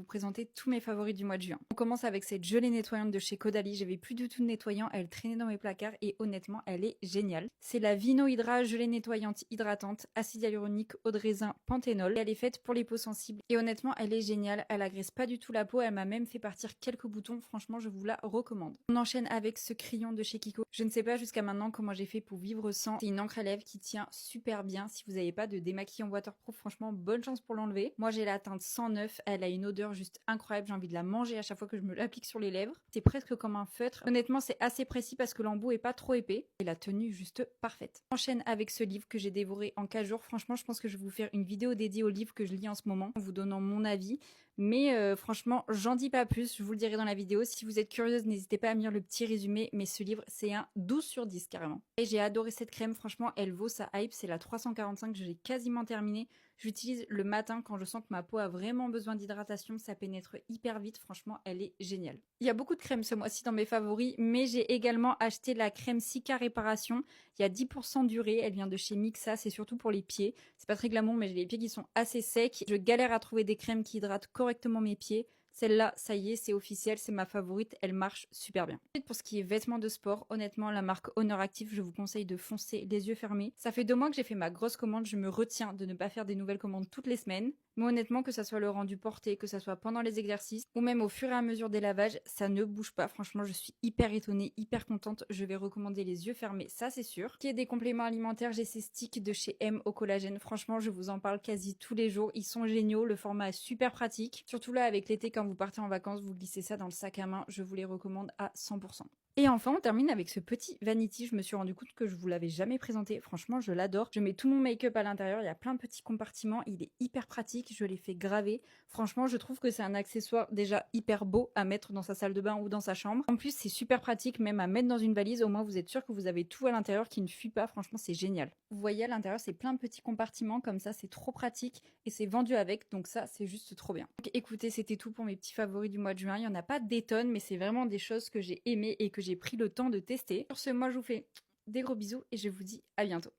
vous présenter tous mes favoris du mois de juin. On commence avec cette gelée nettoyante de chez Caudalie. J'avais plus du tout de nettoyant, elle traînait dans mes placards et honnêtement, elle est géniale. C'est la Vino Hydra gelée nettoyante hydratante, acide hyaluronique, eau de raisin, panthénol. Elle est faite pour les peaux sensibles et honnêtement, elle est géniale. Elle agresse pas du tout la peau, elle m'a même fait partir quelques boutons. Franchement, je vous la recommande. On enchaîne avec ce crayon de chez Kiko. Je ne sais pas jusqu'à maintenant comment j'ai fait pour vivre sans. C'est une encre à lèvres qui tient super bien. Si vous n'avez pas de démaquillant waterproof, franchement, bonne chance pour l'enlever. Moi, j'ai la teinte 109. Elle a une odeur juste incroyable. J'ai envie de la manger à chaque fois que je me l'applique sur les lèvres. C'est presque comme un feutre. Honnêtement, c'est assez précis parce que l'embout est pas trop épais. Et la tenue juste parfaite. On enchaîne avec ce livre que j'ai dévoré en 4 jours. Franchement, je pense que je vais vous faire une vidéo dédiée au livre que je lis en ce moment, en vous donnant mon avis. Mais franchement, j'en dis pas plus, je vous le dirai dans la vidéo. Si vous êtes curieuse, n'hésitez pas à me lire le petit résumé. Mais ce livre, c'est un 12 sur 10 carrément. Et j'ai adoré cette crème, franchement, elle vaut sa hype. C'est la 345, je l'ai quasiment terminée. J'utilise le matin quand je sens que ma peau a vraiment besoin d'hydratation. Ça pénètre hyper vite, franchement, elle est géniale. Il y a beaucoup de crèmes ce mois-ci dans mes favoris, mais j'ai également acheté la crème Cica Réparation. Il y a 10% d'urée, elle vient de chez Mixa, c'est surtout pour les pieds. C'est pas très glamour, mais j'ai les pieds qui sont assez secs. Je galère à trouver des crèmes qui hydratent correctement mes pieds. Celle-là, ça y est, c'est officiel, c'est ma favorite, elle marche super bien. Ensuite, pour ce qui est vêtements de sport, honnêtement, la marque Honor Active, je vous conseille de foncer les yeux fermés. Ça fait 2 mois que j'ai fait ma grosse commande, je me retiens de ne pas faire des nouvelles commandes toutes les semaines. Mais honnêtement, que ça soit le rendu porté, que ça soit pendant les exercices, ou même au fur et à mesure des lavages, ça ne bouge pas. Franchement, je suis hyper étonnée, hyper contente. Je vais recommander les yeux fermés, ça c'est sûr. Qui est des compléments alimentaires, j'ai ces sticks de chez M au collagène. Franchement, je vous en parle quasi tous les jours. Ils sont géniaux, le format est super pratique. Surtout là, avec l'été, quand vous partez en vacances, vous glissez ça dans le sac à main. Je vous les recommande à 100%. Et enfin, on termine avec ce petit vanity. Je me suis rendu compte que je vous l'avais jamais présenté. Franchement, je l'adore. Je mets tout mon make-up à l'intérieur. Il y a plein de petits compartiments. Il est hyper pratique. Je l'ai fait graver. Franchement, je trouve que c'est un accessoire déjà hyper beau à mettre dans sa salle de bain ou dans sa chambre. En plus, c'est super pratique même à mettre dans une valise. Au moins, vous êtes sûr que vous avez tout à l'intérieur qui ne fuit pas. Franchement, c'est génial. Vous voyez à l'intérieur, c'est plein de petits compartiments comme ça. C'est trop pratique et c'est vendu avec. Donc ça, c'est juste trop bien. Donc, écoutez, c'était tout pour mes petits favoris du mois de juin. Il n'y en a pas des tonnes, mais c'est vraiment des choses que j'ai aimées et que j'ai pris le temps de tester. Sur ce, moi, je vous fais des gros bisous et je vous dis à bientôt.